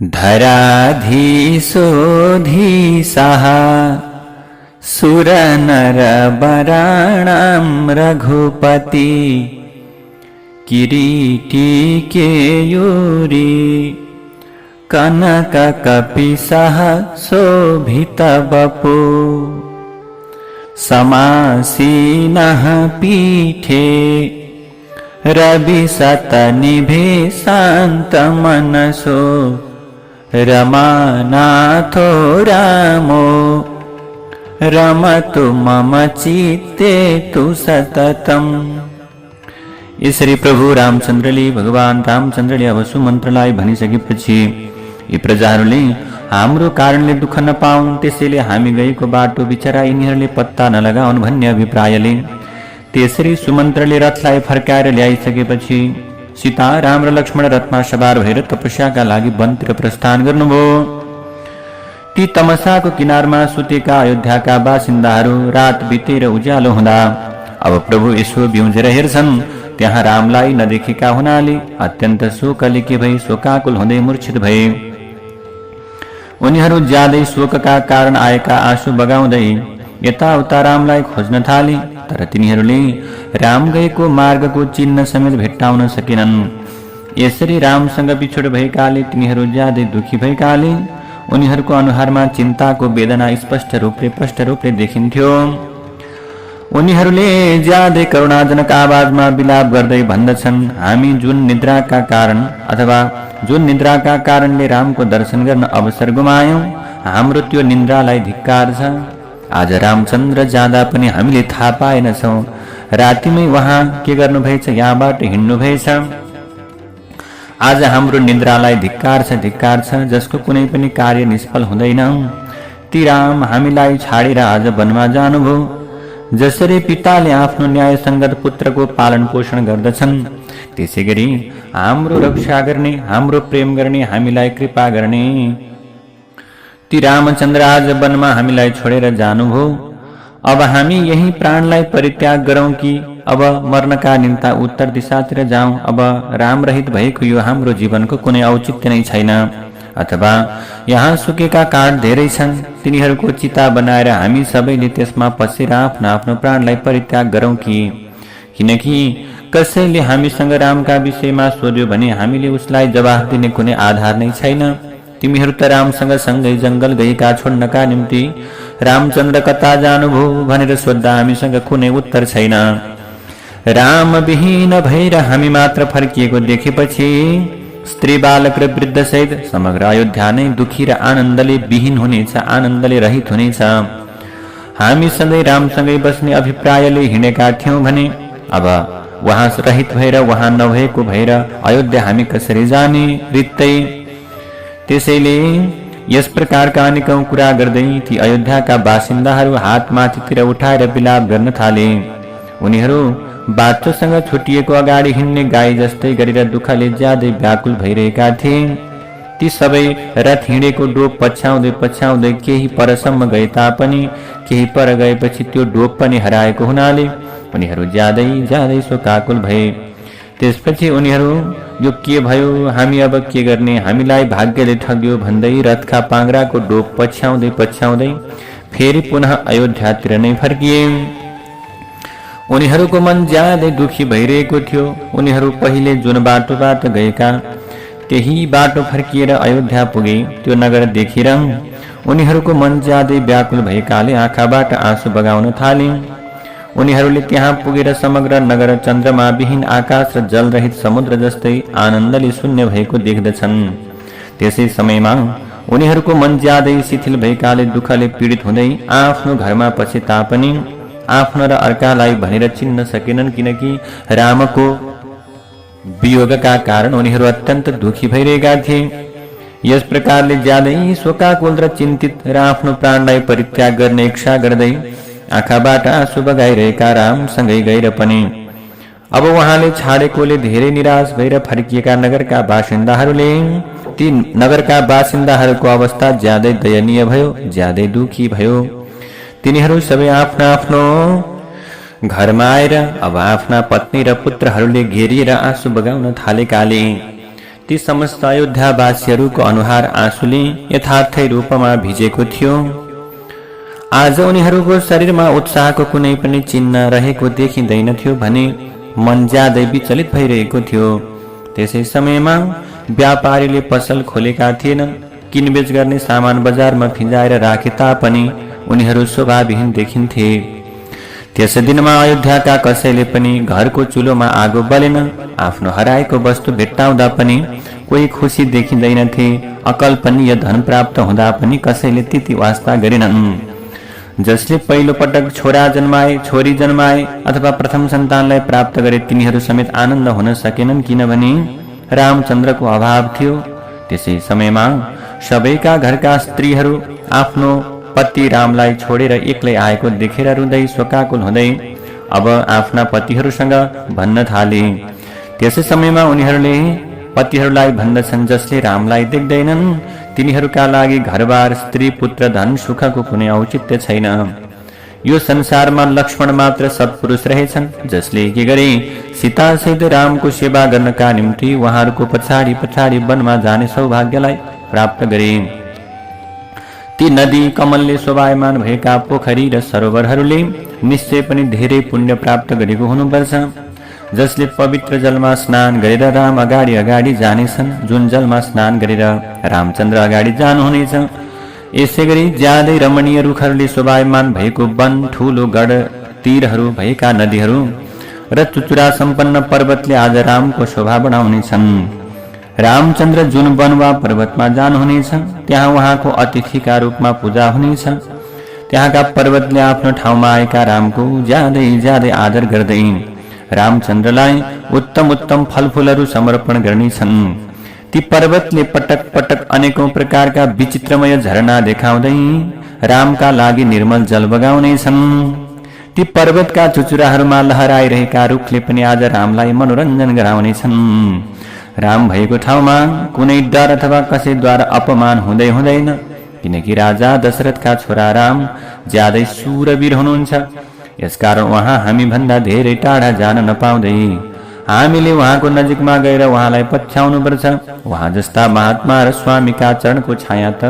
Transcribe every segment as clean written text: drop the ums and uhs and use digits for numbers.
धराधीशोऽधीशः सुरनरवराणां रघुपति किरीटी केयूरी कनककपिशः शोभितवपु समासीनः पीठे रविशतनिभे शान्तमनसो रमानाथो रामो रमतु मम चित्ते तु सततम। यसरी प्रभु रामचन्द्रले भगवान रामचन्द्रले अब सुमन्त्रलाई भनिसकेपछि यी प्रजाहरूले हाम्रो कारणले दुःख नपाउन् त्यसैले हामी गएको बाटो बिचरा यिनीहरूले पत्ता नलगाउन् भन्ने अभिप्रायले त्यसरी सुमन्त्रले रथलाई फर्काएर ल्याइसकेपछि सीता राम र लक्ष्मण रथमा सवार भएर तपस्याका लागि वनतिर प्रस्थान गर्नुभयो। ती तमसाको किनारमा सुतेका अयोध्याका बासिन्दाहरू रात बितेर उज्यालो हुँदा अब प्रभु यसो बिउजेर हेर्छन्, त्यहाँ रामलाई नदेखेका हुनाले अत्यन्त शोकले के भई शोकाकुल हुँदै मूर्छित भए। उनीहरू ज्यादै शोकका कारण आएका आँसु बगाउँदै यताउता रामलाई खोज्न थाले, तर तिनीहरूले राम गएको मार्गको चिन्ह समेत भेट्टाउन सकेनन्। यसरी रामसँग बिछोड भएकाले तिनीहरू ज्यादै दुखी भएकाले उनीहरूको अनुहारमा चिन्ताको वेदना स्पष्ट रूपले देखिन्थ्यो। उनीहरूले ज्यादै करुणाजनक आवाजमा विलाप गर्दै भन्दछन्, हामी जुन निद्राका कारणले रामको दर्शन गर्न अवसर गुमायौं, हाम्रो त्यो निन्द्रालाई धिक्कार छ। आज रामचन्द्र जाँदा पनि हामीले थाहा पाएनछौँ। रातिमै उहाँ के गर्नुभएछ, यहाँबाट हिँड्नुभएछ। आज हाम्रो निन्द्रालाई धिक्कार छ, जसको कुनै पनि कार्य निष्फल हुँदैन। ती राम हामीलाई छाडेर आज वनमा जानुभयो। जसरी पिताले आफ्नो न्यायसङ्गत पुत्रको पालन पोषण गर्दछन्, त्यसै गरी हाम्रो रक्षा गर्ने, हाम्रो प्रेम गर्ने, हामीलाई कृपा गर्ने ती रामचन्द्र आज वनमा हामीलाई छोडेर जानुभयो। अब हामी यही प्राणलाई परित्याग गरौं कि अब मर्नका निम्ता उत्तर दिशातिर जाउँ। अब राम रहित भएको यो हाम्रो जीवनको कुनै औचित्य नै छैन। अथवा यहाँ सुकेका काठ धेरै छन्, तिनीहरूको चिता बनाएर हामी सबैले त्यसमा पसेर आफ्नो आफ्नो प्राणलाई परित्याग गरौं कि, किनकि कसैले हामीसँग रामका विषयमा सोध्यो भने हामीले उसलाई जवाफ दिने कुनै आधार नै छैन। तिमीहरू त रामसँग सँगै जंगल गएका, छोड्नका निम्ति रामचन्द्र कता जानुभयो भनेर सोद्धा हामीसँग कुनै उत्तर छैन। राम विहीन भएर हामी मात्र फर्किएको देखेपछि स्त्री बालक र वृद्ध सहित समग्र अयोध्या नै दुखी र आनन्दले विहीन हुनेछ, आनन्दले रहित हुनेछ। हामी सधैँ रामसँगै बस्ने अभिप्रायले हिँडेका थियौं भने अब वहाँ रहित भएर, वहाँ नभएको भएर अयोध्या हामी कसरी जाने रित्तै। त्यसैले यस प्रकारका अनेकौं कुरा गर्दै ती अयोध्याका बासिन्दाहरू हात माथितिर उठाएर विलाप गर्न थाले। उनीहरू बाटोसँग छुटिएको अगाडि हिँड्ने गाई जस्तै गरेर दुःखले ज्यादै व्याकुल भइरहेका थिए। ती सबै रथ हिँडेको डोप पछ्याउँदै केही परसम्म गए तापनि केही पर गएपछि त्यो डोप पनि हराएको हुनाले उनीहरू ज्यादै शोकाकुल भए। त्यसपछि उनीहरू यो के भयो, हामी अब के गर्ने, हामीलाई भाग्यले ठग्यो भन्दै रथका पाङ्ग्राको डोप पछ्याउँदै फेरि पुनः अयोध्यातिर नै फर्किए। उनीहरूको मन ज्यादै दुखी भइरहेको थियो। उनीहरू पहिले जुन बाटोबाट गएका त्यही बाटो फर्किएर अयोध्या पुगे। त्यो नगर देखेर उनीहरूको मन ज्यादै व्याकुल भएकाले आँखाबाट आँसु बगाउन थाले। उनीहरूले त्यहाँ पुगेर समग्र नगर चन्द्रमा विहीन आकाश र जलरहित समुद्र जस्तै आनन्दले शून्य भएको देख्दछन्। त्यसै समयमा उनीहरूको मन ज्यादै शिथिल भएकाले दुःखले पीडित हुँदै आफ्नो घरमा पसे तापनि आफ्नो र अर्कालाई भनेर चिन्न सकेनन्, किनकि रामको वियोगका कारण उनीहरू अत्यन्त दुखी भइरहेका थिए। यस प्रकारले ज्यादै शोकाकुल र चिन्तित र आफ्नो प्राणलाई परित्याग गर्ने इच्छा गर्दै आँखाबाट आँसु बगाइरहेका रामसँगै गएर पनि अब उहाँले छाडेकोले धेरै निराश भएर फर्किएका नगरका बासिन्दाहरूको अवस्था ज्यादै दयनीय भयो, ज्यादै दुखी भयो। तिनीहरू सबै आफ्नो आफ्नो घरमा आएर अब आफ्ना पत्नी र पुत्रहरूले घेरिएर आँसु बगाउन थालेकाले ती समस्त अयोध्यावासीहरूको अनुहार आँसुले यथार्थै रूपमा भिजेको थियो। आज उनीहरूको शरीरमा उत्साहको कुनै पनि चिन्ह रहेको देखिँदैनथ्यो भने मन ज्यादै विचलित भइरहेको थियो। त्यसै समयमा व्यापारीले पसल खोलेका थिएनन्। किनबेच गर्ने सामान बजारमा फिंजाएर राखे तापनि उनीहरू शोभाविहीन देखिन्थे। त्यस दिनमा अयोध्याका कसैले पनि घरको चुलोमा आगो बलेन। आफ्नो हराएको वस्तु भेट्टाउँदा पनि कोही खुसी देखिँदैनथे। अकल्पनीय धन प्राप्त हुँदा पनि कसैले त्यति वास्ता गरेनन्। जसले पहिलो पटक छोरा जन्माए, छोरी जन्माए अथवा प्रथम सन्तानलाई प्राप्त गरे तिनीहरू समेत आनन्द हुन सकेनन्, किनभने रामचन्द्रको अभाव थियो। त्यसै समयमा सबैका घरका स्त्रीहरू आफ्नो पति रामलाई छोडेर एक्लै आएको देखेर रुँदै शोकाकुल हुँदै अब आफ्ना पतिहरूसँग भन्न थाले। त्यसै समयमा उनीहरूले पतिहरूलाई भन्दछन्, जसले रामलाई देख्दैनन् तिनीहरूका लागि घरबार, स्त्री, पुत्र, धन, सुखको कुनै औचित्य छैन। यो संसारमा लक्ष्मण मात्र सत्पुरुष रहेछन्, जसले के गरे सीतासहित रामको सेवा गर्नका निम्ति उहाँहरूको पछाडि पछाडि वनमा जाने सौभाग्यलाई प्राप्त गरे। ती नदी कमलले शोभायमान भएका पोखरी र सरोवरहरूले निश्चय पनि धेरै पुण्य प्राप्त गरेको हुनुपर्छ। जसले पवित्र जलमा स्नान गरेर राम अगाडि अगाडि जानेछन्, जुन जलमा स्नान गरेर रामचन्द्र अगाडि जानुहुनेछ। यसै गरी ज्यादै रमणीय रुखहरूले शोभायमान भएको वन, ठूलो गढ, तीरहरू भएका नदीहरू र चुचुरा सम्पन्न पर्वतले आज रामको शोभा बढाउनेछन्। रामचन्द्र जुन वन वा पर्वतमा जानुहुनेछ त्यहाँ उहाँको अतिथिका रूपमा पूजा हुनेछ। त्यहाँका पर्वतले आफ्नो ठाउँमा आएका रामको ज्यादै ज्यादै आदर गर्दै रामचन्द्रलाई उत्तम उत्तम फलफूलहरू समर्पण गर्नेछन्। ती पर्वतले पटक पटक अनेकौं प्रकारका विचित्रमय झरना देखाउँदै रामका लागि निर्मल जल बगाउनेछन्। ती पर्वतका चुचुराहरूमा लहराइरहेका रुखले पनि आज रामलाई मनोरञ्जन गराउनेछन्। राम भएको ठाउँमा कुनै डर अथवा कसैद्वारा अपमान हुँदै हुँदैन, किनकि राजा दशरथका छोरा राम ज्यादै शूरवीर हुनुहुन्छ। यसकारण उहाँ हामी भन्दा धेरै टाढा जान नपाउँदै हामीले उहाँको नजिकमा गएर उहाँलाई पछ्याउनुपर्छ। उहाँ जस्ता महात्मा र स्वामीका चरणको छाया त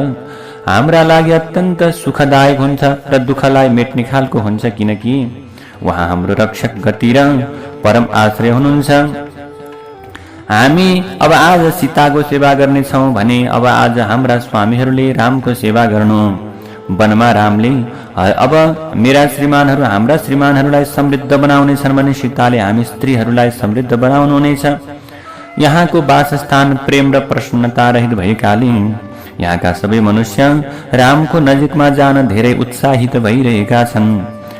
हाम्रा लागि अत्यन्त सुखदायक हुन्छ र दुःखलाई मेट्ने खालको हुन्छ, किनकि उहाँ हाम्रो रक्षक गति र परम आश्रय हुनुहुन्छ। हामी अब आज सीताको सेवा गर्नेछौँ भने अब आज हाम्रा स्वामीहरूले रामको सेवा गर्नु। वनमा रामले अब मेरा श्रीमानहरू हाम्रा श्रीमानहरूलाई समृद्ध बनाउनेछन् भने सीताले हामी स्त्रीहरूलाई समृद्ध बनाउनुहुनेछ। यहाँको वासस्थान प्रेम र प्रसन्नता रहित भएकाले यहाँका सबै मनुष्य रामको नजिकमा जान धेरै उत्साहित भइरहेका छन्।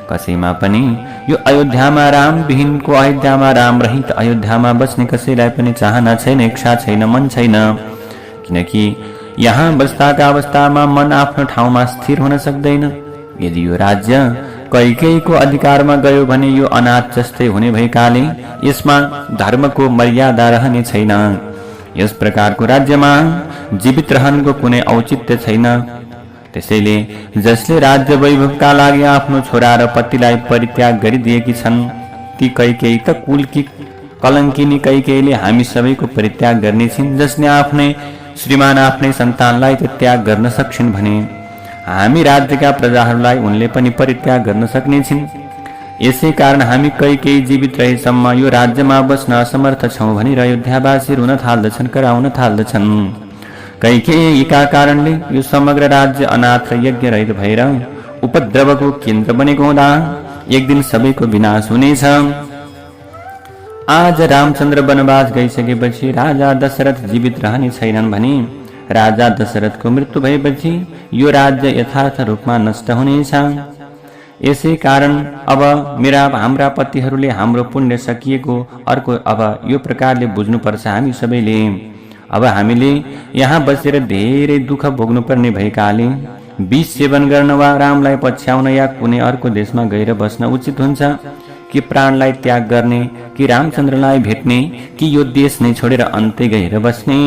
कसैमा पनि यो अयोध्यामा राम विहीनको, अयोध्यामा राम रहित अयोध्यामा बस्ने कसैलाई पनि चाहना छैन, इच्छा छैन, मन छैन। किनकि यहाँ बस्दाका अवस्थामा मन आफ्नो ठाउँमा स्थिर हुन सक्दैन। यदि यो राज्य कैकेयीको अधिकारमा गयो भने यो अनाथ जस्तै हुने भएकाले यसमा धर्मको मर्यादा रहने छैन। यस प्रकारको राज्यमा जीवित रहनको कुनै औचित्य छैन। त्यसैले जसले राज्य वैभवका लागि आफ्नो छोरा र पतिलाई परित्याग गरिदिएकी छन्, ती कैकेयी त कुलकी कलङ्किनी कैकेयीले हामी सबैको परित्याग गर्ने छिन्। जसले आफ्नै श्रीमान आफ्नै सन्तानलाई त त्याग गर्न सक्छिन् भने हामी राज्यका प्रजाहरूलाई उनले पनि परित्याग गर्न सक्ने छिन्। यसै कारण हामी कैकेयी जीवित रहेसम्म यो राज्यमा बस्न असमर्थ छौँ भनेर अयोध्यावासी रुन थाल्दछन्, कराउन थाल्दछन्। कैकेयीका कारणले यो समग्र राज्य अनाथ र यज्ञ रहित भएर उपद्रवको केन्द्र बनेको हुँदा एक दिन सबैको विनाश हुनेछ। आज रामचन्द्र वनवास गइसकेपछि राजा दशरथ जीवित रहने छैनन् भने राजा दशरथको मृत्यु भएपछि यो राज्य यथार्थ रूपमा नष्ट हुनेछ। यसै कारण अब हाम्रा पतिहरूले हाम्रो पुण्य सकिएको अर्को अब यो प्रकारले बुझ्नुपर्छ हामी सबैले। अब हामीले यहाँ बसेर धेरै दुःख भोग्नुपर्ने भएकाले विष सेवन गर्न वा रामलाई पछ्याउन या कुनै अर्को देशमा गएर बस्न उचित हुन्छ कि प्राणलाई त्याग गर्ने, कि रामचन्द्रलाई भेट्ने, कि यो देश नै छोडेर अन्त्य गएर बस्ने।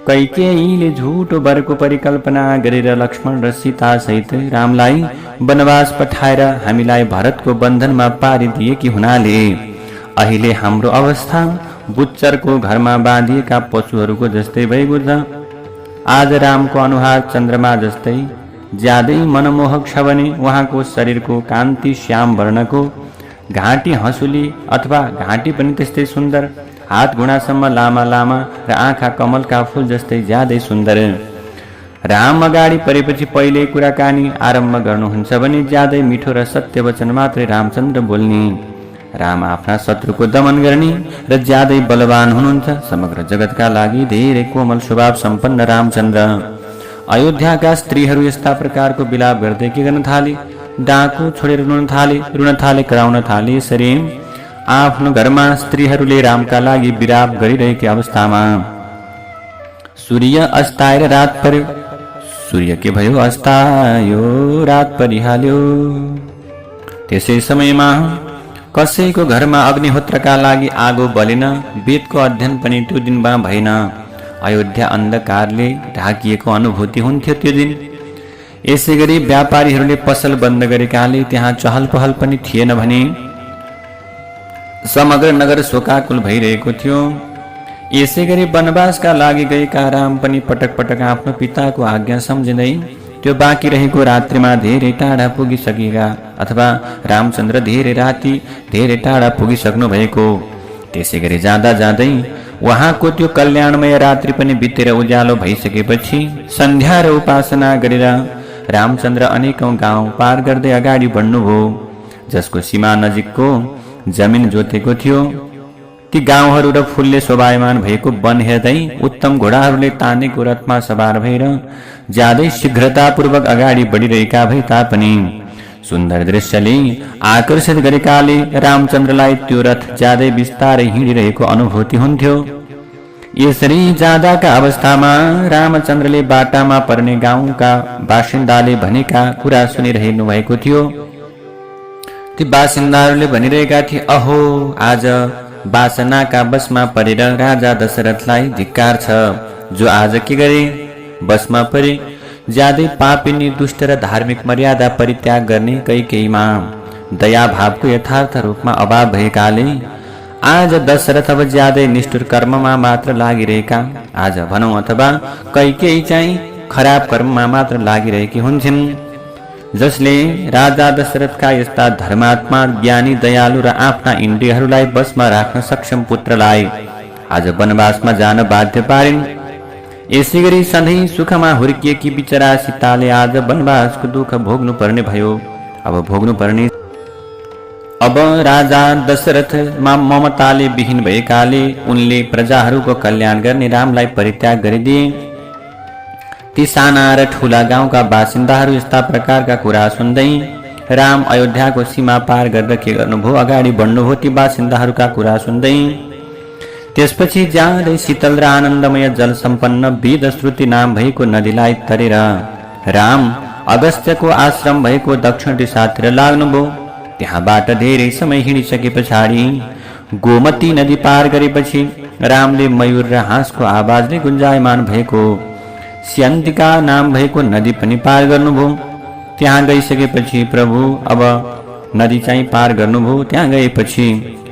कैकेयीले झुटो वरको परिकल्पना गरेर लक्ष्मण र सीता सहित रामलाई वनवास पठाएर हामीलाई भरतको बन्धनमा पारिदिएकी हुनाले अहिले हाम्रो अवस्था बुच्चरको घरमा बाँधिएका पशुहरूको जस्तै भएको छ। आज रामको अनुहार चन्द्रमा जस्तै ज्यादै मनमोहक छ भने उहाँको शरीरको कान्ति श्याम वर्णको, घाँटी हँसुली अथवा घाँटी पनि त्यस्तै सुन्दर, हात घुँडासम्म लामा लामा र आँखा कमलका फूल जस्तै ज्यादै सुन्दर। राम अगाडि परेपछि पहिले कुराकानी आरम्भ गर्नुहुन्छ भने ज्यादै मिठो र सत्य वचन मात्रै रामचन्द्र बोल्ने। राम आफ्ना शत्रुको दमन गर्ने र ज्यादै बलवान हुनुहुन्छ। समग्र जगतका लागि धेरै कोमल स्वभाव सम्पन्न रामचन्द्र। अयोध्याका स्त्रीहरू यस्ता प्रकारको विलाप गर्दै के गर्न थाले? डाँको छोडेर रुन थाले, कराउन थाले। यसरी आफ्नो घरमा स्त्रीहरूले रामका लागि विलाप गरिरहेको अवस्थामा सूर्य अस्ताएर रात पर्यो। सूर्य के भयो? अस्तायो, रात परिहाल्यो। त्यसै समयमा कसैको घरमा अग्निहोत्रका लागि आगो बलेन, वेदको अध्ययन पनि त्यो दिनमा भएन। अयोध्या अन्धकारले ढाकिएको अनुभूति हुन्थ्यो त्यो दिन। यसै गरी व्यापारीहरूले पसल बन्द गरेकाले त्यहाँ चहल पहल पनि थिएन भने समग्र नगर शोकाकुल भइरहेको थियो। यसै गरी वनवासका लागि गएका राम पनि पटक पटक आफ्नो पिताको आज्ञा सम्झिँदै त्यो बाँकी रहेको रात्रिमा धेरै टाढा पुगिसकेका अथवा रामचन्द्र धेरै राति धेरै टाढा पुगिसक्नु भएको। त्यसै गरी जाँदा जाँदै उहाँको त्यो कल्याणमय रात्रि पनि बितेर उज्यालो भइसकेपछि सन्ध्या र उपासना गरेर रामचन्द्र अनेकौं गाउँ पार गर्दै अगाडि बढ्नुभयो। जसको सीमा नजिकको जमिन जोतेको थियो ती गाउँहरू र फूलले शोभायमान भएको वन हेर्दै उत्तम घोडाहरूले तानेको रथमा सवार भएर ज्यादै शीघ्रतापूर्वक अगाडि बढिरहेका भए तापनि सुन्दर दृश्यले आकर्षित गरेकाले रामचन्द्रलाई त्यो रथ ज्यादै बिस्तारै हिँडिरहेको अनुभूति हुन्थ्यो। यसरी जाँदाका अवस्थामा रामचन्द्रले बाटामा पर्ने गाउँका बासिन्दाले भनेका कुरा सुनिरहनु भएको थियो। ती बासिन्दाहरूले भनिरहेका थिए, अहो आज वासनाका बसमा परेर राजा दशरथलाई धिक्कार छ, जो आज के गरे? बसमा परे। ज्यादै पापिनी दुष्ट र धार्मिक मर्यादा परित्याग गर्ने कैकेयीमा दया भावको यथार्थ रूपमा अभाव भएकाले आज दशरथ अब ज्यादै निष्ठुर कर्ममा मात्र लागिरहेका, आज भनौं अथवा कैकेयी चाहिँ खराब कर्ममा मात्र लागिरहेकी हुन्छन्। जसले राजा दशरथका यस्ता धर्मात्मा, ज्ञानी, दयालु र आफ्ना इन्द्रियहरूलाई बसमा राख्न सक्षम पुत्रलाई आज वनवासमा जान बाध्य पारिन्। यसै गरी सधैँ सुखमा हुर्किएकी बिचरा सीताले आज वनवासको दुःख भोग्नु पर्ने भयो। अब राजा दशरथ ममताले विहीन भएकाले उनले प्रजाहरूको कल्याण गर्ने रामलाई परित्याग गरिदिए। ती साना र ठूला गाउँका बासिन्दाहरू यस्ता प्रकारका कुरा सुन्दै राम अयोध्याको सीमा पार गरेर के गर्नुभयो? अगाडि बढ्नुभयो ती बासिन्दाहरूका कुरा सुन्दै। त्यसपछि ज्यादै शीतल र आनन्दमय जल सम्पन्न वेद श्रुति नाम भएको नदीलाई तरेर राम अगस्त्यको आश्रम भएको दक्षिण दिशातिर लाग्नुभयो। त्यहाँबाट धेरै समय हिँडिसके पछाडि गोमती नदी पार गरेपछि रामले मयूर र हाँसको आवाजले गुन्जायमान भएको स्यन्तिका नाम भएको नदी पनि पार गर्नुभयो। त्यहाँ गइसकेपछि प्रभु अब नदी चाहिँ पार गर्नुभयो। त्यहाँ गएपछि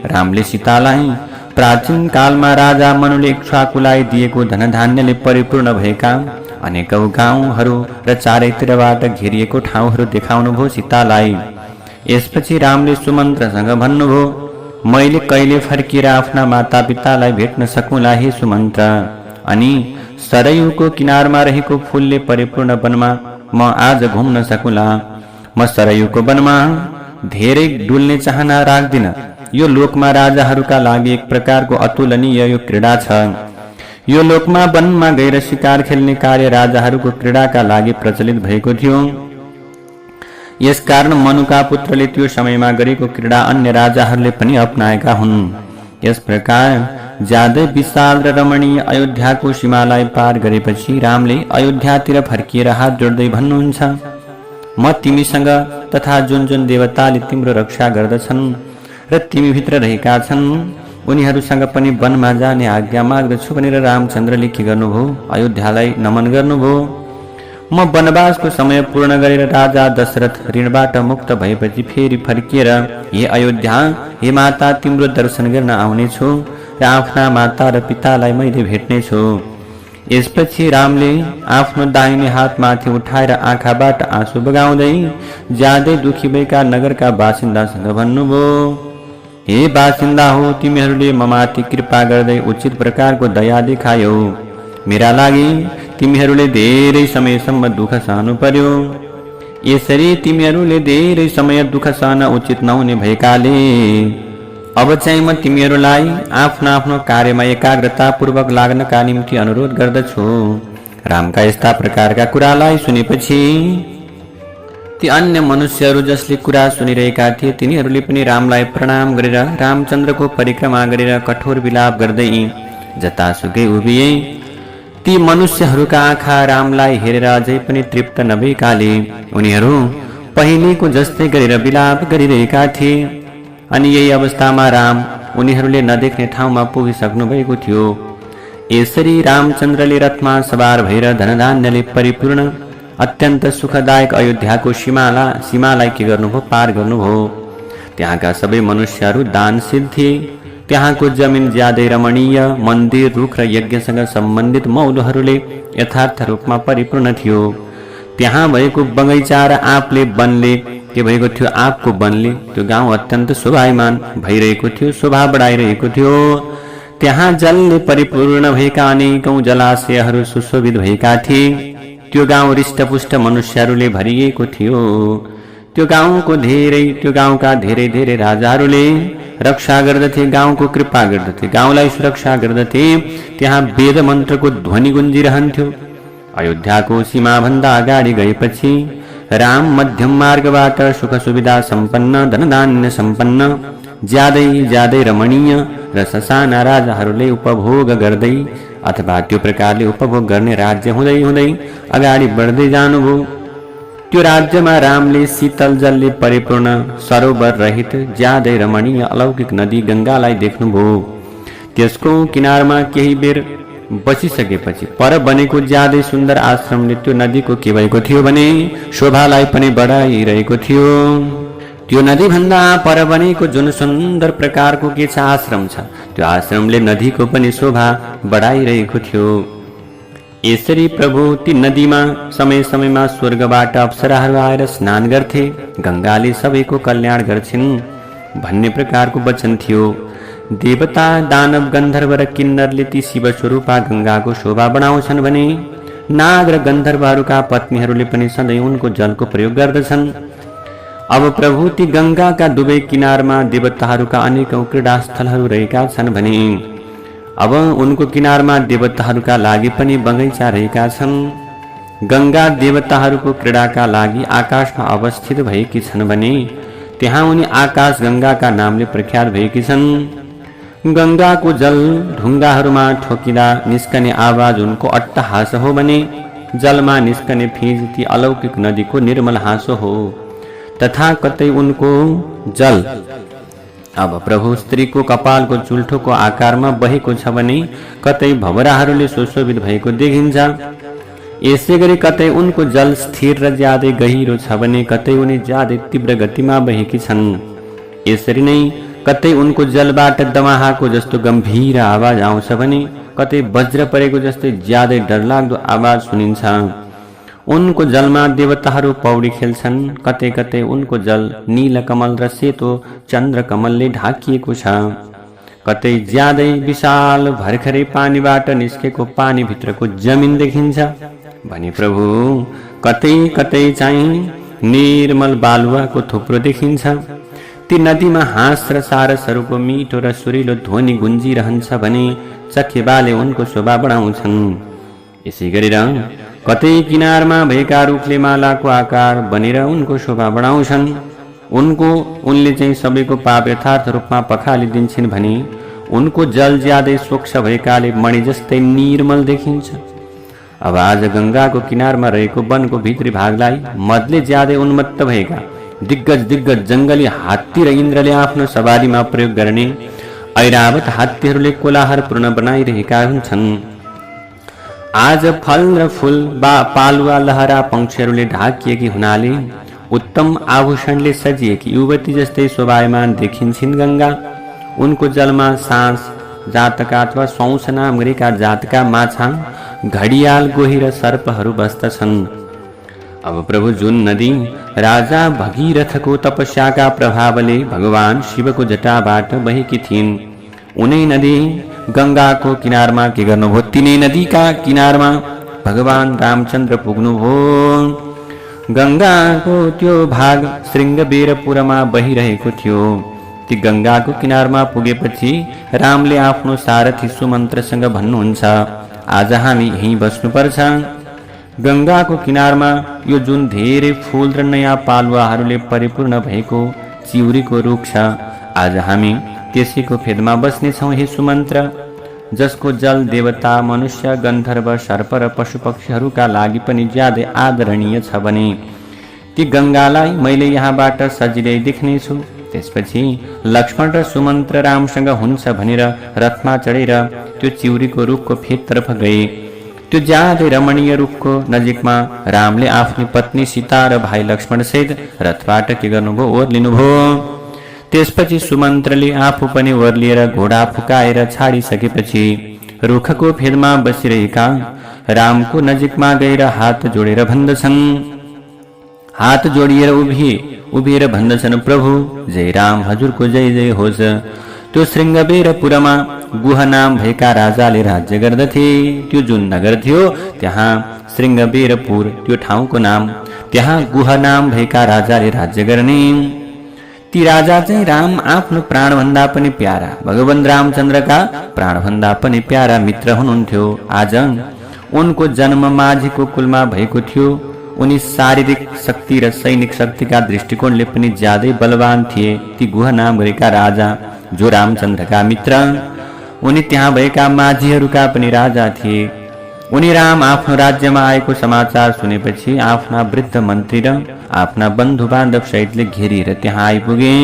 रामले सीतालाई प्राचीन कालमा राजा मनुले इक्ष्वाकुलाई दिएको धनधान्यले परिपूर्ण भएका अनेकौं गाउँहरू र चारैतिरबाट घेरिएको ठाउँहरू देखाउनुभयो सीतालाई। यसपछि रामले सुमन्त्रसँग भन्नुभयो, मैले कहिले फर्किएर आफ्ना मातापितालाई भेट्न सकुँला हे सुमन्त्र? अनि सरयुको किनारमा रहेको फूलले परिपूर्ण वनमा म आज घुम्न सकुला। म सरयुको वनमा धेरै डुल्ने चाहना राख्दिन। यो लोकमा राजाहरूका लागि एक प्रकारको अतुलनीय यो क्रीडा छ। यो लोकमा वनमा गएर शिकार खेल्ने कार्य राजाहरूको क्रीडाका लागि प्रचलित भएको थियो। यसकारण मनुका पुत्रले त्यो समयमा गरेको क्रीडा अन्य राजाहरूले पनि अपनाएका हुन्। यस प्रकार ज्यादै विशाल र रमणीय अयोध्याको सीमालाई पार गरेपछि रामले अयोध्यातिर फर्किएर हात जोड्दै भन्नुहुन्छ, म तिमीसँग तथा जुन जुन देवताले तिम्रो रक्षा गर्दछन् र तिमी भित्र रहेका छन् उनीहरूसँग पनि वनमा जाने आज्ञा माग्दछु भनेर रामचन्द्रले के गर्नुभयो? अयोध्यालाई नमन गर्नुभयो। म वनवासको समय पूर्ण गरेर राजा दशरथ ऋणबाट मुक्त भएपछि फेरि फर्किएर हे अयोध्या, हे माता, तिम्रो दर्शन गर्न आउनेछु र आफ्ना माता र पितालाई मैले भेट्नेछु। यसपछि रामले आफ्नो दाहिने हात माथि उठाएर आँखाबाट आँसु बगाउँदै ज्यादै दुखी भएका नगरका बासिन्दासँग भन्नुभयो, हे बासिन्दा हो, तिमीहरूले ममाथि कृपा गर्दै उचित प्रकारको दया देखायौ। मेरा लागि तिमीहरूले धेरै समयसम्म दुःख सहनु पर्यो। यसरी तिमीहरूले धेरै समय दुःख सहन उचित नहुने भएकाले अब चाहिँ म तिमीहरूलाई आफ्नो आफ्नो कार्यमा एकाग्रतापूर्वक लाग्नका निम्ति अनुरोध गर्दछु। रामका यस्ता प्रकारका कुरालाई सुनेपछि ती अन्य मनुष्यहरू जसले कुरा सुनिरहेका थिए तिनीहरूले पनि रामलाई प्रणाम गरेर रामचन्द्रको परिक्रमा गरेर कठोर विलाप गर्दै जतासुकै उभिए। ती मनुष्यहरूका आँखा रामलाई हेरेर अझै पनि तृप्त नभएकाले उनीहरू पहिलेको जस्तै गरेर विलाप गरिरहेका थिए। अनि यही अवस्थामा राम उनीहरूले नदेख्ने ठाउँमा पुगिसक्नु भएको थियो। यसरी रामचन्द्रले रथमा सवार भएर धनधान्यले परिपूर्ण अत्यन्त सुखदायक अयोध्याको सीमालाई के गर्नुभयो, पार गर्नुभयो। त्यहाँका सबै मनुष्यहरू दानशील थिए। त्यहाँको जमिन ज्यादै रमणीय, मन्दिर, रुख र यज्ञसँग सम्बन्धित मौलहरूले यथार्थ रूपमा परिपूर्ण थियो। त्यहाँ भएको बगैँचा र आँपले वनले के भएको थियो, आँपको वनले त्यो गाउँ अत्यन्त शोभायमान भइरहेको थियो, शोभा बढाइरहेको थियो। त्यहाँ जलले परिपूर्ण भएका अनेकौं जलाशयहरू सुशोभित भएका थिए। त्यो गाउँ हृष्टपुष्ट मनुष्यहरूले भरिएको थियो। त्यो गाउँका धेरै धेरै राजाहरूले रक्षा गर्दथे, गाउँको कृपा गर्दथे, गाउँलाई सुरक्षा गर्दथे। त्यहाँ वेद मन्त्रको ध्वनि गुन्जिरहन्थ्यो। अयोध्याको सीमाभन्दा अगाडि गएपछि राम मध्यम मार्गबाट सुख सुविधा सम्पन्न, धनधान्य सम्पन्न, ज्यादै रमणीय र ससाना राजाहरूले उपभोग गर्दै अथवा त्यो प्रकारले उपभोग गर्ने राज्य हुँदै हुँदै अगाडि बढ्दै जानुभयो। त्यो राज्यमा रामले शीतल जलले परिपूर्ण सरोवर रहित ज्यादै रमणीय अलौकिक नदी गङ्गालाई देख्नुभयो। त्यसको किनारमा केही बेर बसिसकेपछि पर बनेको ज्यादै सुन्दर आश्रमले त्यो नदीको के भएको थियो भने शोभालाई पनि बढाइरहेको थियो। त्यो नदी भन्दा पर बनेको जुन सुन्दर प्रकारको के छ आश्रम छ, त्यो आश्रमले नदीको पनि शोभा बढाइरहेको थियो। यसरी प्रभु ती नदीमा समय समयमा स्वर्गबाट अप्सराहरू आएर स्नान गर्थे। गङ्गाले सबैको कल्याण गर्छिन् भन्ने प्रकारको वचन थियो। देवता, दानव, गन्धर्व र किन्नरले ती शिव स्वरूपा गङ्गाको शोभा बढाउँछन् भने नाग र गन्धर्वहरूका पत्नीहरूले पनि सधैँ उनको जलको प्रयोग गर्दछन्। अब प्रभु ती गङ्गाका दुवै किनारमा देवताहरूका अनेकौं क्रीडास्थलहरू रहेका छन् भने अब उनको किनारमा देवताहरूका लागि पनि बगैँचा रहेका छन्। गङ्गा देवताहरूको क्रीडाका लागि आकाशमा अवस्थित भएकी छन् भने त्यहाँ उनी आकाश गङ्गाका नामले प्रख्यात भएकी छन्। गङ्गाको जल ढुङ्गाहरूमा ठोकिँदा निस्कने आवाज उनको अट्टहास हो भने जलमा निस्कने फिंज ती अलौकिक नदीको निर्मल हाँसो हो। तथा कतै उनको जल अब प्रभु स्त्रीको कपालको चुल्ठोको आकारमा बहेको छ भने कतै भवराहरूले सुशोभित भएको देखिन्छ। यसै गरी कतै उनको जल स्थिर र ज्यादै गहिरो छ भने कतै उनी ज्यादै तीव्र गतिमा बहेकी छन्। यसरी नै कतै उनको जलबाट दमाहाको जस्तो गम्भीर आवाज आउँछ भने कतै वज्र परेको जस्तै ज्यादै डरलाग्दो आवाज सुनिन्छ। उनको जलमा देवताहरू पौडी खेल्छन्। कतै कतै उनको जल नीलकमल र सेतो चन्द्रकमलले ढाकिएको छ। कतै ज्यादै विशाल भर्खरै पानीबाट निस्केको पानीभित्रको जमिन देखिन्छ भने प्रभु कतै कतै चाहिँ निर्मल बालुवाको थुप्रो देखिन्छ। ती नदीमा हाँस र सारसहरूको मिठो र सुरिलो ध्वनि गुन्जिरहन्छ भने चखेबाले उनको शोभा बढाउँछन्। यसै गरेर कतै किनारमा भएका रुखले मालाको आकार बनेर उनको शोभा बढाउँछन्। उनले चाहिँ सबैको पाप यथार्थ रूपमा पखालिदिन्छन् भने उनको जल ज्यादै स्वच्छ भएकाले मणि जस्तै निर्मल देखिन्छ। अब आज गङ्गाको किनारमा रहेको वनको भित्री भागलाई मदले ज्यादै उन्मत्त भएका दिग्गज जङ्गली हात्ती र इन्द्रले आफ्नो सवारीमा प्रयोग गर्ने ऐरावत हात्तीहरूले कोलाहलपूर्ण बनाइरहेका हुन्छन्। आज फल र फूल पालुवा लहरा पंक्षीहरूले ढाकिएकी हुनाले उत्तम आभूषणले सजिएकी युवती जस्तै शोभायमान देखिन्छन् गङ्गा। उनको जलमा साँस जातका अथवा सौंस नाम गरेका जातका माछा, घडियाल, गोही र सर्पहरू बस्दछन्। अब प्रभु जुन नदी राजा भगीरथको तपस्याका प्रभावले भगवान शिवको जटाबाट बहेकी थिइन्, उनै नदी गंगाको किनारमा के गर्नुभयो? तिनै नदीका किनारमा भगवान रामचन्द्र पुग्नुभयो। गंगाको त्यो भाग श्रृंगबेरपुरमा बहिरहेको थियो। ती गंगाको किनारमा पुगेपछि रामले आफ्नो सारथी सुमन्त्रसँग भन्नुहुन्छ, आज हामी यहीँ बस्नुपर्छ। गंगाको किनारमा यो जुन धेरै फूल र नयाँ पालुवाहरूले परिपूर्ण भएको चिउरीको रुख छ, आज हामी त्यसैको फेदमा बस्नेछौँ हे सुमन्त्र, जसको जल देवता, मनुष्य, गन्धर्व, सर्प र पशुपक्षीहरूका लागि पनि ज्यादै आदरणीय छ भने ती गंगालाई मैले यहाँबाट सजिलै देख्नेछु। त्यसपछि लक्ष्मण र सुमन्त्र रामसँग हुन्छ भनेर रथमा चढेर त्यो चिउरीको रुखको फेदतर्फ गए। त्यो ज्यादै रमणीय रुखको नजिकमा रामले आफ्नी पत्नी सीता र भाइ लक्ष्मण सहित रथबाट के गर्नुभयो? ओर्लिनुभयो। त्यसपछि सुमन्त्रले आफू पनि ओर्लिएर घोडा फुकाएर छाडिसकेपछि रुखको फेदमा बसिरहेका रामको नजिकमा गएर हात जोडेर भन्दछन्, हात जोडिएर उभिएर भन्दछन्, प्रभु जय राम, हजुरको जय जय होस्। त्यो श्रृंगबेरपुरमा गुह नाम भएका राजाले राज्य गर्दथे। त्यो जुन नगर थियो त्यहाँ श्रृंगबेरपुर त्यो ठाउँको नाम, त्यहाँ गुह नाम भएका राजाले राज्य गर्ने। ती राजा चाहिँ राम आफ्नो प्राणभन्दा पनि प्यारा, भगवान रामचन्द्रका प्राणभन्दा पनि प्यारा मित्र हुनुहुन्थ्यो। आज उनको जन्म माझीको कुलमा भएको थियो। उनी शारीरिक शक्ति र सैनिक शक्तिका दृष्टिकोणले पनि ज्यादै बलवान थिए। ती गुह नाम गरेका राजा जो रामचन्द्रका मित्र, उनी त्यहाँ भएका माझीहरूका पनि राजा थिए। उनी राम आफ्नो राज्यमा आएको समाचार सुनेपछि आफ्ना वृद्ध मन्त्री र आफ्ना बन्धु बान्धव सहितले घेरिएर त्यहाँ आइपुगे।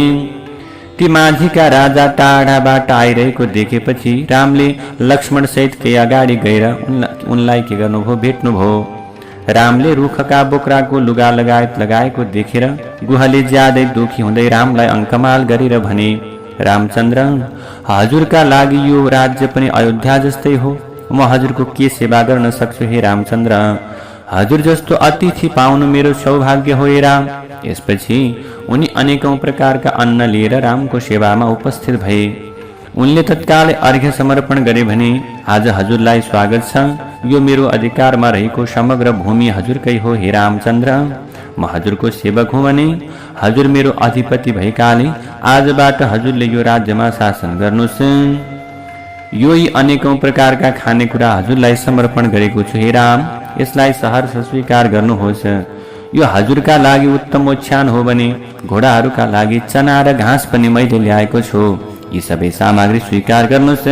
ती माझीका राजा टाढाबाट आइरहेको देखेपछि रामले लक्ष्मण सहित केही अगाडि गएर उनलाई के गर्नुभयो? भेट्नुभयो। रामले रुखका बोक्राको लुगा लगाएको देखेर गुहले ज्यादै दुखी हुँदै रामलाई अङ्कमाल गरेर भने, रामचन्द्र, हजुरका लागि यो राज्य पनि अयोध्या जस्तै हो। म हजुरको के सेवा गर्न सक्छु हे रामचन्द्र? हजुर जस्तो अतिथि पाउनु मेरो सौभाग्य हो हे राम। यसपछि उनी अनेकौं प्रकारका अन्न लिएर रामको सेवामा उपस्थित भए। उनले तत्कालै अर्घ्य समर्पण गरे भने, आज हजुरलाई स्वागत छ। यो मेरो अधिकारमा रहेको समग्र भूमि हजुरकै हो हे रामचन्द्र। म हजुरको सेवक हुँ भने हजुर मेरो अधिपति भएकाले आजबाट हजुरले यो राज्यमा शासन गर्नुहोस्। यो अनेकौं प्रकारका खानेकुरा हजुरलाई समर्पण गरेको छु हे राम, यसलाई सहर्ष स्वीकार गर्नुहोस्। यो हजुरका लागि उत्तम ओछ्यान हो भने घोडाहरूका लागि चना र घाँस पनि मैले ल्याएको छु। यी सबै सामग्री स्वीकार गर्नुहोस्।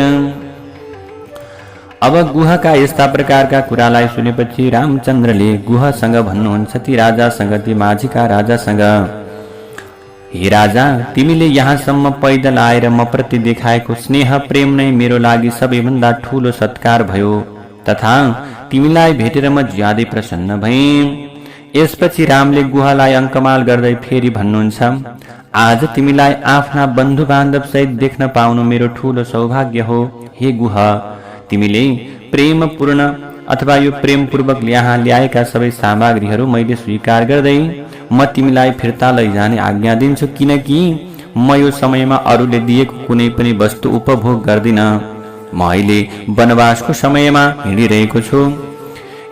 अब गुहका यस्ता प्रकारका कुरालाई सुनेपछि रामचन्द्रले गुहसँग भन्नुहुन्छ, ती राजासँग, ती माझीका राजासँग, हे राजा, तिमीले यहाँसम्म पैदल आएर म प्रति देखाएको स्नेह प्रेम नै मेरो लागि सबैभन्दा ठूलो सत्कार भयो, तथा तिमीलाई भेटेर म ज्यादै प्रसन्न भएँ। यसपछि रामले गुहलाई अङ्कमाल गर्दै फेरि भन्नुहुन्छ, आज तिमीलाई आफ्ना बन्धु बान्धव सहित देख्न पाउनु मेरो ठूलो सौभाग्य हो। हे गुह, तिमीले प्रेमपूर्ण अथवा यो प्रेमपूर्वक यहाँ ल्याएका सबै सामग्रीहरू मैले स्वीकार गर्दै म तिमीलाई फिर्ता लैजाने आज्ञा दिन्छु, किनकि म यो समयमा अरूले दिएको कुनै पनि वस्तु उपभोग गर्दिन। म अहिले वनवासको समयमा हिँडिरहेको छु।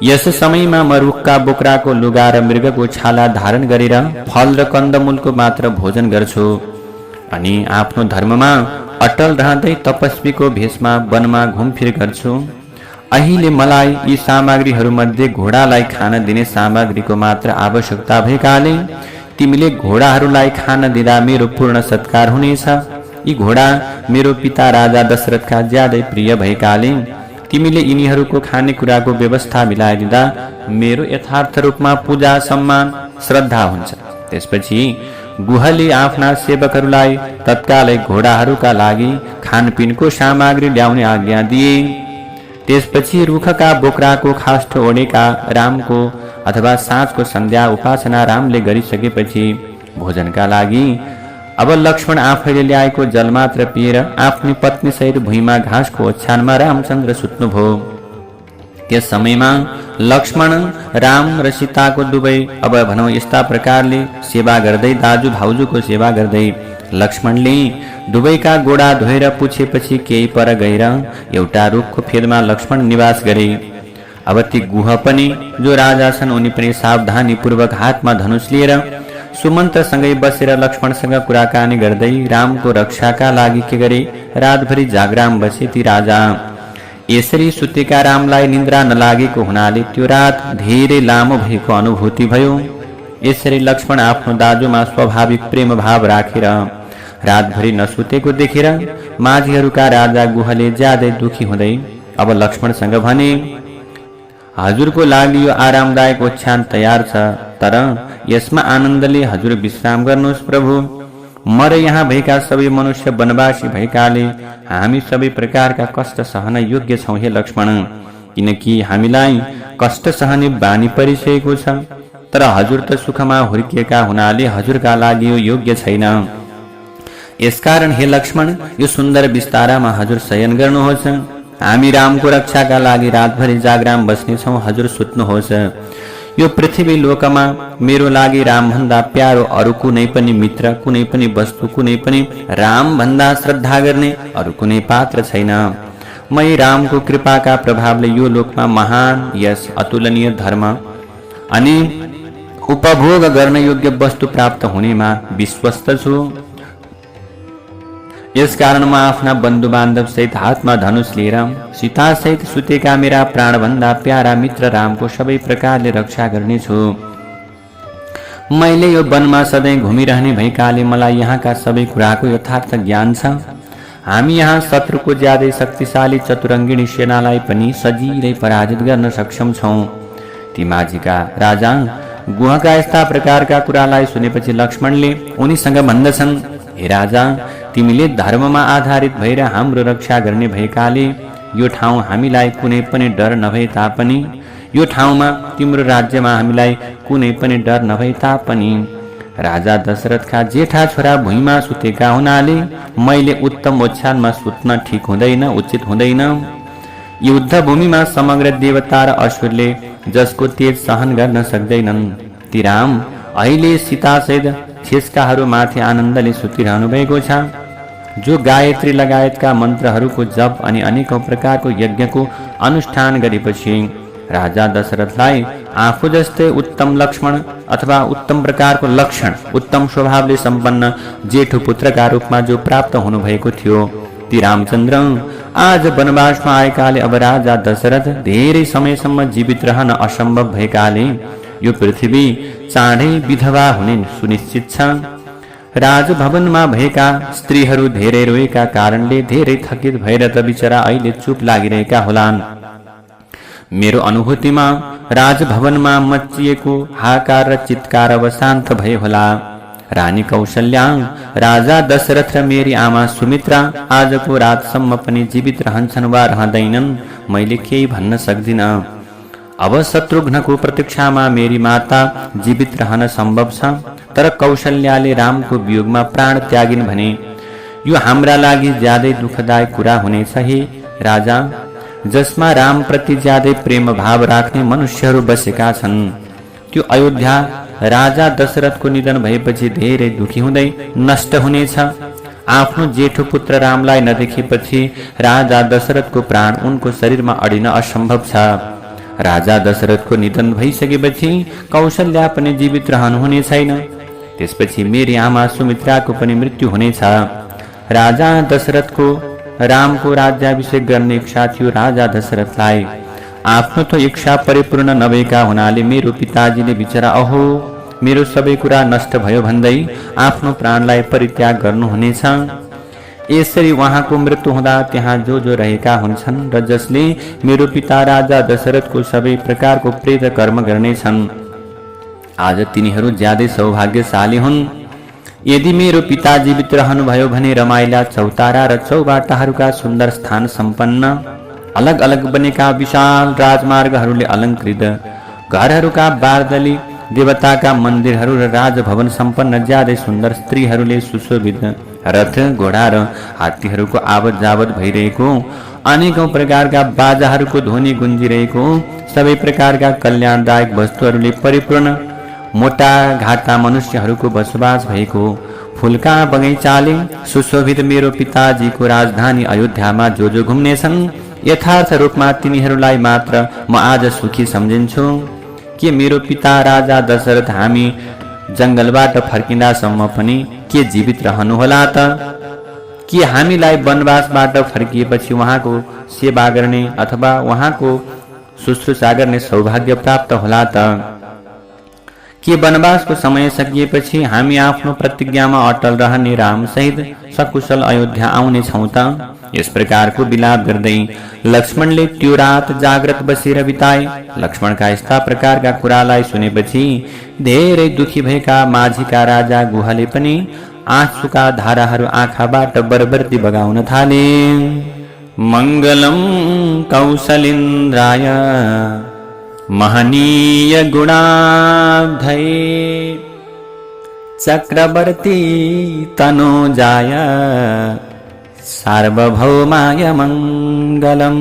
यस समयमा म रुखका बोक्राको लुगा र मृगको छाला धारण गरेर फल र कन्दमूलको मात्र भोजन गर्छु अनि आफ्नो धर्ममा अटल रहँदै तपस्वीको भेषमा वनमा घुमफिर गर्छु। अहिले मलाई यी सामग्रीहरूमध्ये घोडालाई खान दिने सामग्रीको मात्र आवश्यकता भएकाले तिमीले घोडाहरूलाई खान दिँदा मेरो पूर्ण सत्कार हुनेछ। यी घोडा मेरो पिता राजा दशरथका ज्यादै प्रिय भएकाले तिमीले यिनीहरूको खानेकुराको व्यवस्था मिलाइदिँदा मेरो यथार्थ रूपमा पूजा, सम्मान, श्रद्धा हुन्छ। त्यसपछि गुहले आफ्ना सेवकहरूलाई तत्कालै घोडाहरूका लागि खानपिनको सामग्री ल्याउने आज्ञा दिए। त्यसपछि रुखका बोक्राको खास्टो ओढेका रामको अथवा साँझको सन्ध्या उपासना रामले गरिसकेपछि भोजनका लागि अब लक्ष्मण आफैले ल्याएको जल मात्र पिएर आफ्नी पत्नी सहित भुइँमा घाँसको ओछ्यानमा रामचन्द्र सुत्नुभयो। त्यस समयमा लक्ष्मण राम र सीताको दुवै अब भनौँ यस्ता प्रकारले सेवा गर्दै, दाजु भाउजूको सेवा गर्दै लक्ष्मणले दुवैका गोडा धोएर पुछेपछि केही पर गएर एउटा रुखको फेदमा लक्ष्मण निवास गरे। अब ती गुह पनि जो राजा छन् उनी पनि सावधानी पूर्वक हातमा धनुष लिएर सुमन्त्रसँगै बसेर लक्ष्मणसँग कुराकानी गर्दै रामको रक्षाका लागि के गरे, रातभरि जागराम बसे ती राजा। यसरी सुतेका रामलाई निन्द्रा नलागेको हुनाले त्यो रात धेरै लामो भएको अनुभूति भयो। यसरी लक्ष्मण आफ्नो दाजुमा स्वाभाविक प्रेम भाव राखेर रातभरि नसुतेको देखेर माझीहरूका राजा गुहले ज्यादै दुखी हुँदै अब लक्ष्मणसँग भने, हजुरको लागि यो आरामदायक ओछ्यान तयार छ, तर यसमा आनन्दले हजुर विश्राम गर्नुहोस् प्रभु। म र यहाँ भएका सबै मनुष्य वनवासी भएकाले हामी सबै प्रकारका कष्ट सहन योग्य छौँ हे लक्ष्मण, किनकि हामीलाई कष्ट सहने बानी परिसकेको छ। तर हजुर त सुखमा हुर्किएका हुनाले हजुरका लागि यो योग्य छैन। यसकारण हे लक्ष्मण, यो सुन्दर विस्तारामा हजुर शयन गर्नुहोस्। हामी रामको रक्षाका लागि रातभरि जागराम बस्नेछौँ, हजुर सुत्नुहोस्। यो पृथ्वी लोकमा मेरो लागि रामभन्दा प्यारो अरू कुनै पनि मित्र, कुनै पनि वस्तु, कुनै पनि रामभन्दा श्रद्धा गर्ने अरू कुनै पात्र छैन। मै रामको कृपाका प्रभावले यो लोकमा महान यश, अतुलनीय धर्म अनि उपभोग गर्न योग्य वस्तु प्राप्त हुनेमा विश्वस्त छु। यसकारण म आफ्ना बन्धु बान्धव सहित हातमा धनुष लिएर सीता सहित सुतेका मेरा प्राणभन्दा प्यारा मित्र रामको सबै प्रकारले रक्षा गर्नेछु। मैले यो वनमा सधैँ घुमिरहने भएकाले मलाई यहाँका सबै कुराको यथार्थ ज्ञान छ। हामी यहाँ शत्रुको ज्यादै शक्तिशाली चतुरङ्गिणी सेनालाई पनि सजिलै पराजित गर्न सक्षम छौँ। ती माझीका राजा गुहका यस्ता प्रकारका कुरालाई सुनेपछि लक्ष्मणले उनीसँग भन्दछन्, हे राजा, तिमीले धर्ममा आधारित भएर हाम्रो रक्षा गर्ने भएकाले यो ठाउँ हामीलाई कुनै पनि डर नभए तापनि, यो ठाउँमा तिम्रो राज्यमा हामीलाई कुनै पनि डर नभए तापनि राजा दशरथका जेठा छोरा भुइँमा सुतेका हुनाले मैले उत्तम ओछ्यानमा सुत्न ठिक हुँदैन, उचित हुँदैन। युद्ध भूमिमा समग्र देवता र असुरले जसको तेज सहन गर्न सक्दैनन् ती राम अहिले सीतासहित छेस्काहरू माथि आनन्दले सुतिरहनु भएको छ। जो गायत्री लगायतका मन्त्रहरूको जप अनि अनेकौं प्रकारको यज्ञको अनुष्ठान गरेपछि राजा दशरथलाई आफू जस्तै उत्तम लक्ष्मण अथवा उत्तम प्रकारको लक्षण, उत्तम स्वभावले सम्पन्न जेठो पुत्रका रूपमा जो प्राप्त हुनुभएको थियो ती रामचन्द्र आज वनवासमा आएकाले अब राजा दशरथ धेरै समयसम्म जीवित रहन असम्भव भएकाले यो पृथ्वी चाँडै विधवा हुने सुनिश्चित छ। राजभवनमा भएका स्त्रीहरू धेरै रोएका कारणले धेरै थकित भएर त बिचरा अहिले चुप लागिरहेका होलान्। मेरो अनुभूतिमा राजभवनमा मच्चिएको हाकार र चित्कार अब शान्त भए होला। रानी कौशल्या, राजा दशरथ र मेरी आमा सुमित्रा आजको रातसम्म पनि जीवित रहन्छन् वा रहँदैनन् मैले केही भन्न सक्दिन। अब शत्रुघ्नको प्रतीक्षामा मेरी माता जीवित रहन सम्भव छ, तर कौशल्याले रामको वियोगमा प्राण त्यागिन् भने यो हाम्रा लागि ज्यादै दुःखदायक कुरा हुनेछ हे राजा। जसमा राम प्रति ज्यादै प्रेम भाव राख्ने मनुष्यहरू बसेका छन् त्यो अयोध्या राजा दशरथको निधन भएपछि धेरै दुखी हुँदै नष्ट हुनेछ। आफ्नो जेठो पुत्र रामलाई नदेखेपछि राजा दशरथको प्राण उनको शरीरमा अडिन असम्भव छ। राजा दशरथको निधन भइसकेपछि कौशल्या पनि जीवित रहनुहुने छैन। त्यसपछि मेरी आमा सुमित्राको पनि मृत्यु हुनेछ। राजा दशरथको रामको राज्याभिषेक गर्ने इच्छा थियो राजा दशरथलाई। आफ्नो त इच्छा परिपूर्ण नभएका हुनाले मेरो पिताजीले बिचरा अहो मेरो सबै कुरा नष्ट भयो भन्दै आफ्नो प्राणलाई परित्याग गर्नुहुनेछ। यसरी उहाँको मृत्यु हुँदा त्यहाँ जो जो रहेका हुन्छन् र जसले मेरो पिता राजा दशरथको सबै प्रकारको प्रेत कर्म गर्नेछन् आज तिनीहरू ज्यादै सौभाग्यशाली हुन्। यदि मेरो पिता जीवित रहनुभयो भने रमाइला चौतारा र चौबाटाहरूका सुन्दर स्थान सम्पन्न अलग अलग बनेका विशाल राजमार्गहरूले अलङ्कृत घरहरूका बारदली देवताका मन्दिरहरू र राजभवन सम्पन्न ज्यादै सुन्दर स्त्रीहरूले सुशोभित रथ घोडा र हात्तीहरूको आवत जावत भइरहेको, अनेकौं प्रकारका बाजाहरूको ध्वनि गुन्जिरहेको, सबै प्रकारका कल्याणदायक वस्तुहरूले परिपूर्ण मोटा घाटा मनुष्यहरूको बसोबास भएको फुलका बगैँचाले सुशोभित मेरो पिताजीको राजधानी अयोध्यामा जो जो घुम्नेछन्, यथार्थ रूपमा तिनीहरूलाई मात्र म आज सुखी सम्झिन्छु। के मेरो पिता राजा दशरथ हामी जंगलबाट फर्किँदासम्म पनि के जीवित रहनुहोला त? के हामीलाई वनवासबाट फर्किएपछि उहाँको सेवा गर्ने अथवा उहाँको शुश्रूषा गर्ने सौभाग्य प्राप्त होला त? के वनवासको समय सकिएपछि हामी आफ्नो प्रतिज्ञामा अटल रहने रामसहित सकुशल अयोध्या आउने छौं त? यस प्रकारको विलाप गर्दै लक्ष्मणले त्यो रात जाग्रत बसेर बिताए। लक्ष्मणका यस्ता प्रकारका कुरालाई सुनेपछि धेरै दुखी भएका माझीका राजा गुहले पनि आँसुका धाराहरू आँखाबाट बरबर्ती बगाउन थाले। मङ्गलम कौशलेन्द्राय महनीय गुणाब्धये चक्रवर्ती तनोजाय सार्वभौमाय मङ्गलम्।